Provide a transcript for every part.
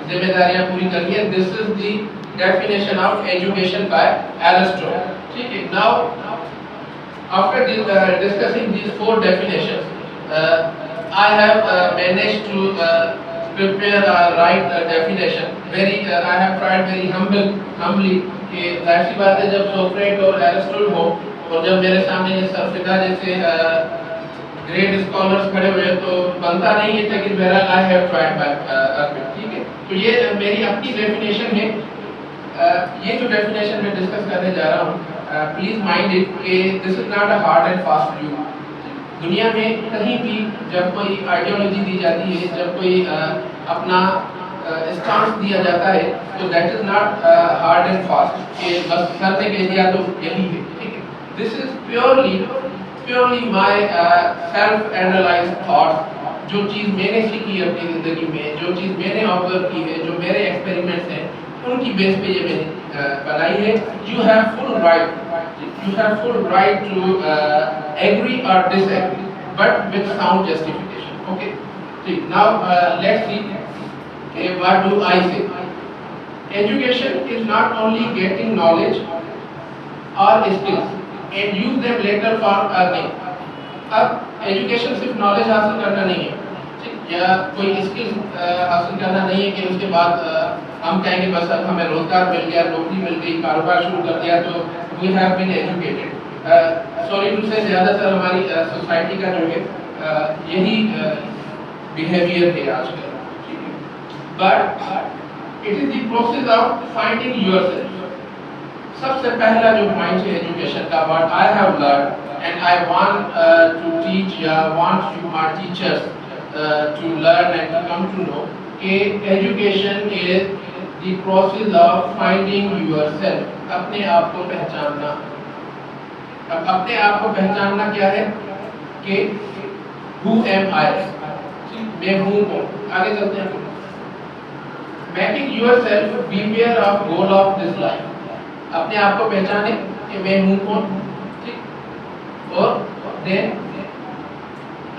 ذمہ داریاں پوری کرنی ہے. This is the definition of education by Aristotle. ٹھیک ہے. Now after discussing these four definitions, I have managed to prepare a right definition. I have tried very humbly کہ ظاہر سی بات ہے جب سوکریٹ اور ایرسٹل ہو اور جب میرے سامنے یہ سرفدہ جیسے گریٹ اسکالرس کھڑے ہوئے تو بنتا نہیں ہے لیکن بہرحال I have tried my best. ٹھیک ہے. تو یہ میری اپنی ڈیفینیشن ہے. یہ جو ڈیفینیشن میں ڈسکس کرنے جا رہا ہوں پلیز مائنڈ اٹ کہ this is not a hard and fast view. دنیا میں کہیں بھی جب کوئی آئیڈیالوجی دی جاتی ہے, جب کوئی اپنا اسٹانس دیا جاتا ہے تو that is not hard and fast کہ بس سر نے کہہ دیا تو یہی ہے. ٹھیک ہے. This is purely my self analysed thought. جو چیز میں نے سیکھی ہے اپنی زندگی میں, جو چیز میں نے آبزرو کی ہے, جو میرے ایکسپیریمنٹس ہیں, ان کی بیس پہ یہ میں نے بنائی ہے. You have full right to agree اور disagree but with sound justification. Okay. ٹھیک. Now let's see what do I say. Education is not only getting knowledge or skills and use them later for earning. اب education صرف knowledge حاصل کرنا نہیں ہے یا کوئی اسکل حاصل کرنا نہیں ہے کہ اس کے بعد ہم کہیں گے بس اب ہمیں روزگار مل گیا, نوکری مل گئی, کاروبار شروع کر دیا تو we have been educated. Sorry to سے زیادہ تر ہماری سوسائٹی کا جو ہے یہی بیہیویئر ہے آج کل. But it is the process of finding yourself. سب سے پہلا جو پوائنٹ ہے ایجوکیشن کا, what I have learned and I want to teach یا want you my teachers to learn and to come to know کہ education is the process of finding yourself. اپنے آپ کو پہچاننا. اب اپنے آپ کو پہچاننا کیا ہے کہ who am I, میں ہوں کون. آگے چلتے ہیں. Making yourself beware of goal of this life. اپنے آپ کو پہچانے کہ میں ہوں کون. اور then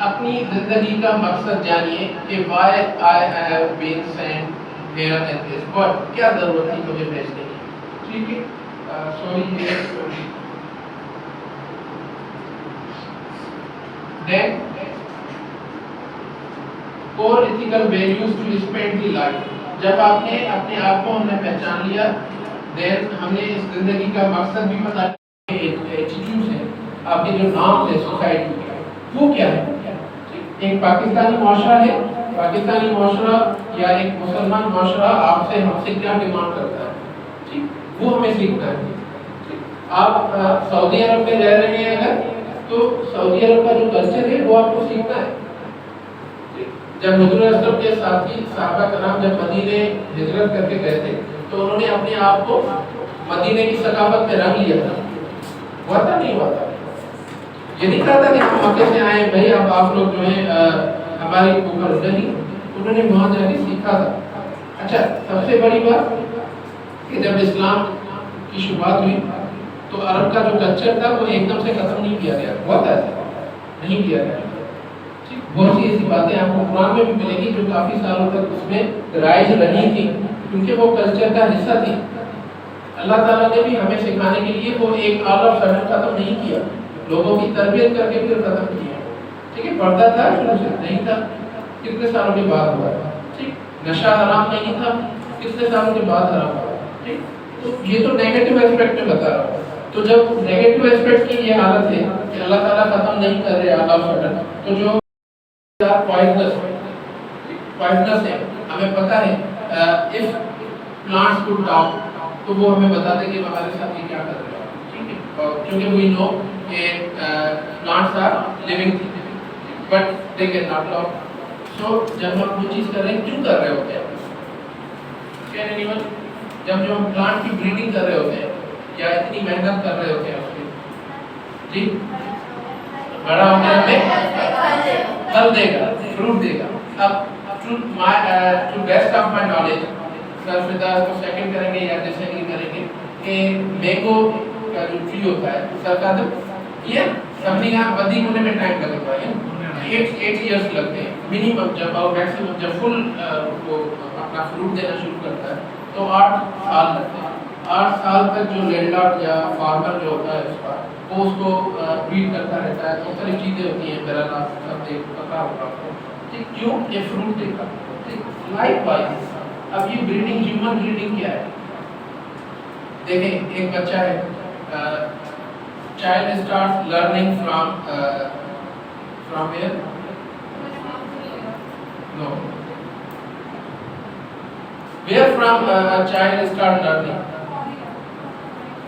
اپنی زندگی کا مقصد جانیے کہ why I have been sent here in this world. کیا ضرورت تھی مجھے بھیجنے کی. ٹھیک ہے. Sorry. then core ethical values to spend the life. جب آپ نے اپنے آپ کو ہم نے پہچان لیا, دین ہم نے اس زندگی کا مقصد بھی بتا لیا. ایٹیٹیوڈز ہیں آپ کے جو نام ہے سوسائٹی کے وہ کیا ہے. ایک پاکستانی معاشرہ ہے, پاکستانی معاشرہ یا ایک مسلمان معاشرہ آپ سے ہم سے کیا ڈیمانڈ کرتا ہے, ٹھیک وہ ہمیں سیکھنا ہے. آپ سعودی عرب میں رہ رہے ہیں اگر تو سعودی عرب کا جو کلچر ہے وہ آپ کو سیکھنا ہے. جب حضور اسلم کے ساتھی صحابہ کرام جب مدینے ہجرت کر کے گئے تھے تو انہوں نے اپنے آپ کو مدینے کی ثقافت میں رنگ لیا تھا. ہوا تھا نہیں ہوا تھا. یہ نہیں کہا تھا کہ ہم مکے سے آئے بھائی اب آپ لوگ جو ہیں ہماری اوپر نہیں, انہوں نے وہاں جا کے سیکھا تھا. اچھا سب سے بڑی بات کہ جب اسلام کی شروعات ہوئی تو عرب کا جو کلچر تھا وہ ایک دم سے ختم نہیں کیا گیا. ہوا تھا نہیں کیا گیا. بہت سی ایسی باتیں آپ کو قرآن میں بھی ملے گی جو کافی سالوں تک اس میں رائج رہی تھی کیونکہ وہ کلچر کا حصہ تھی. اللہ تعالیٰ نے بھی ہمیں سکھانے کے لیے وہ ایک آل آف سڈن ختم نہیں کیا, لوگوں کی تربیت کر کے پھر ختم کیا. ٹھیک ہے. پڑھتا تھا شروع سے نہیں تھا, کتنے سالوں کے بعد ہوا تھا. ٹھیک. نشہ حرام نہیں تھا, کتنے سالوں کے بعد حرام ہوا. ٹھیک. تو یہ تو نیگیٹو ایسپیکٹ میں بتا رہا ہوں. تو جب نیگیٹو ایسپیکٹ کی یہ حالت ہے کہ اللہ تعالیٰ ختم نہیں کر رہے آل آف سڈن, تو جو پوائزنس ہے ہمیں پتہ ہے. اف پلانٹس کوڈ ڈاؤن تو وہ ہمیں بتا دیں کہ ہمارے ساتھ یہ کیا کر رہے ہیں. ٹھیک ہے. کیونکہ وی نو کہ plants are living but they can not laugh. So جب ہم وہ چیز کر رہے ہیں کیوں کر رہے ہوتے ہیں, کین اینی ون, جب جو ہم پلانٹ کی بریڈنگ کر رہے ہوتے ہیں یا اتنی محنت کر رہے ہوتے ہیں اس کی, جی بڑا ہو گیا ہمیں پھل دے گا, فروٹ دے گا. اب to best of my knowledge سرفدہ کو سیکنڈ کریں گے یا ڈس ایگری کریں گے کہ مینگو کا جو ٹری ہوتا ہے سرکار یہ سمجھیں آپ بدی ہونے میں ٹائم لگتا ہے 8 ایئرس لگتے ہیں منیمم, جب اور میکسیمم جب فل وہ اپنا فروٹ دینا شروع کرتا ہے تو 8 سال لگتے ہیں. 8 سال تک جو لینڈ لارڈ یا فارمر جو ہوتا ہے اس کا وہ اس کو بریڈ کرتا رہتا ہے. مختلف چیزیں ہوتی ہیں بہرحال آپ سب پتا ہوگا آپ کو. ٹھیک کیوں یہ فروٹ دیتا ہے. ٹھیک لائک وائز اب یہ بریڈنگ ہیومن بریڈنگ کیا ہے دیکھیں. ایک بچہ ہے child starts learning from where? No. Where from a child start learning?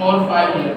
4-5 years.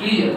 3 years.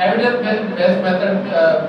Evidence based method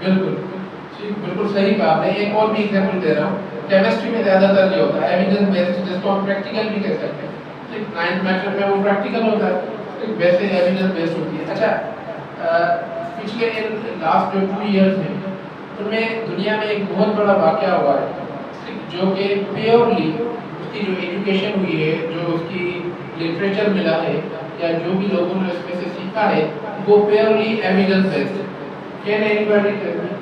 بالکل بالکل صحیح کہا آپ نے. ایک اور بھی ایگزامپل دے رہا ہوں. کیمسٹری میں زیادہ تر یہ ہوتا ہے ایویڈنس بیسڈ جس کو ہم پریکٹیکل بھی کہہ سکتے ہیں. ٹھیک 9th میتھڈ میں وہ پریکٹیکل ہوتا ہے. ویسے ایویڈنس بیسڈ ہوتی ہے. اچھا پچھلے لاسٹ جو 2 ایئرس میں ان میں دنیا میں ایک بہت بڑا واقعہ ہوا ہے جو کہ پیورلی اس کی جو ایجوکیشن ہوئی ہے جو اس کی لٹریچر ملا ہے یا جو بھی لوگوں نے اس میں سے سیکھا ہے وہ پیورلی ایویڈنس بیسڈ ہے. Can any body tell me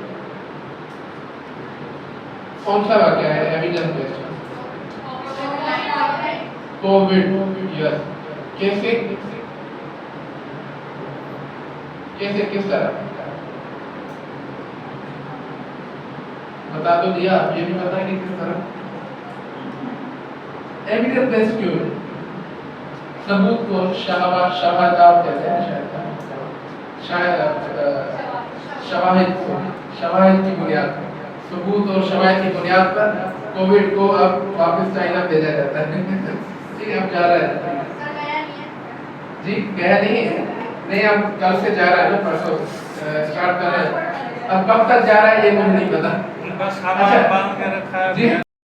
کون سا واقعہ ہے ایویڈنس بیسڈ؟ کووڈ. یس. کیسے کس طرح بتا تو دیا. آپ یہ بھی بتائیں کہ کس طرح ایویڈنس بیسڈ کیوں ہے؟ ثبوت کو شواہد کہتے ہیں. شواہد کی بنیاد پر ثبوت اور شواہد کی بنیاد پر کووڈ کو اب واپس چائنا بھیجا جاتا ہے. ٹھیک ہے اب جا رہا ہے. جی گیا نہیں ہے. نہیں اب کل سے جا رہا ہے نا پرسوں اسٹارٹ کر رہے ہیں. اب کب تک جا رہا ہے یہ مجھے نہیں پتا. بس ہمارا باندھ کے رکھا ہے. جی